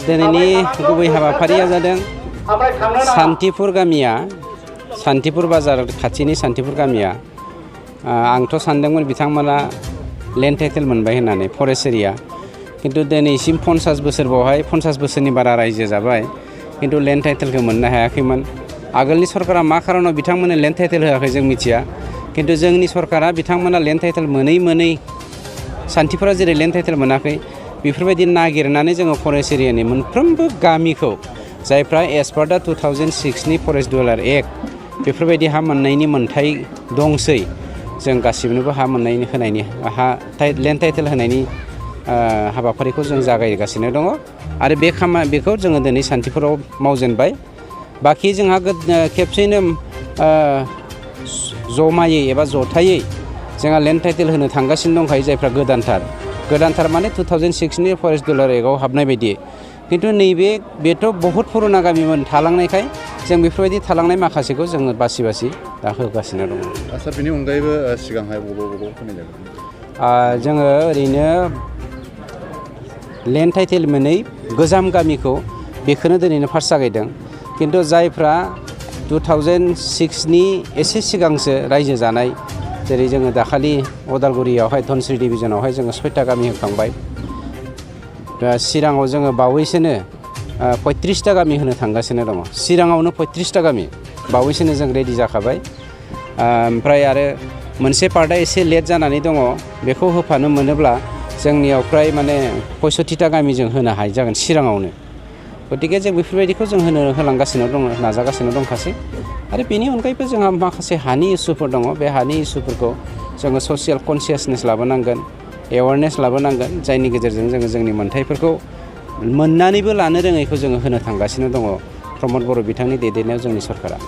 दिनैनि गुबै हाबाफारिया जादों सान्तिपुर गामिया सान्तिपुर बाजार खाथिनि सान्तिपुर गामिया आंथ' सानदोंमोन बिथांमोना लेन्ड टाइटेल मोनबाय होननानै फरेस्ट एरिया किन्तु दिनैसिम 50 बोसोर बावहाय 50 बोसोरनि बारा रायजो जाबाय किन्तु लेन्ड टाइटेलखौ मोननो हायाखैमोन। आगोलनि सरकारा मा खारनाव बिथांमोननो लेन्ड टाइटेल होआखै जों मिथिया किन्तु जोंनि सरकारा बिथांमोना लेन्ड टाइटेल मोनै सान्तिपुरा जेरै लेन्ड टाइटेल मोनाखै बेफोरबायदि नागिरनानै जोङो फरेस्ट एरियानि मोनफ्रोमबो गामिखौ जायफ्रा एस पार दा 2006नि फरेस्ट डिवेलपमेन्ट एक्ट बेफोरबायदि हा मोननायनि मोन्थाय दंसै जों गासिबनोबो हा मोननायनि होनायनि लेन्ड टाइटेल होनायनि हाबाफारिखौ जों जागायगासिनो दङ आरो बेखौ जोङो दिनै सान्तिपुराव मावजेनबाय। बाखि जोंहा खेबसेयैनो जमायै एबा जथायै जोंहा लेन्ड टाइटेल होनो थांगासिनो दंखायो जायफ्रा गोदानथार माने 2006नि फरेस्ट डिवेलपमेन्ट एक्टआव हाबनाय बायदि किन्तु बेथ' बहुत पुरुना गामिमोन थालांनायखाय जों बेफोरबायदि थालांनाय माखासेखौ जोङो बासि दा होगासिनो दङ। आच्छा बेनि अनगायैबो सिगांहाय बबाव होनाय जागोन? जोङो ओरैनो लेन्ड टाइटेल मोनै गोजाम गामिखौ बेखौनो दिनैनो फार्स्ट जागायदों किन्तु जायफ्रा 2006नि एसे सिगांसो रायजो जानाय जेरै जोङो दाखालि अदालगुरियावहाय धनस्रि डिभिजनावहाय जोङो 6टा गामि होखांबाय। दा चिराङाव जोङो बावैसोनो 35टा गामि होनो थांगासिनो दङ। चिराङावनो 35टा गामि बावैसोनो जों रेडि जाखाबाय। ओमफ्राय आरो मोनसे पार्टआ एसे लेट जानानै दङ बेखौ होफानो मोनोब्ला जोंनियाव फ्राय माने 65टा गामि जों होनो हायो जागोन चिराङावनो। गतिके जों बेफोरबायदिखौ जों होलांगासिनो दङ नाजागासिनो दंखासै आरो बेनि अनगायैबो जोंहा माखासे हानि इसुफोर दङ बे हानि इसुफोरखौ जोङो ससियेल कनसियासनेस लाबोनांगोन एवारनेस लाबोनांगोन जायनि गेजेरजों जोङो जोंनि मोन्थायफोरखौ मोननानैबो लानो रोङैखौ जोङो होनो थांगासिनो दङ प्रमद बर' बिथांनि दैदेननायाव जोंनि सरकारा।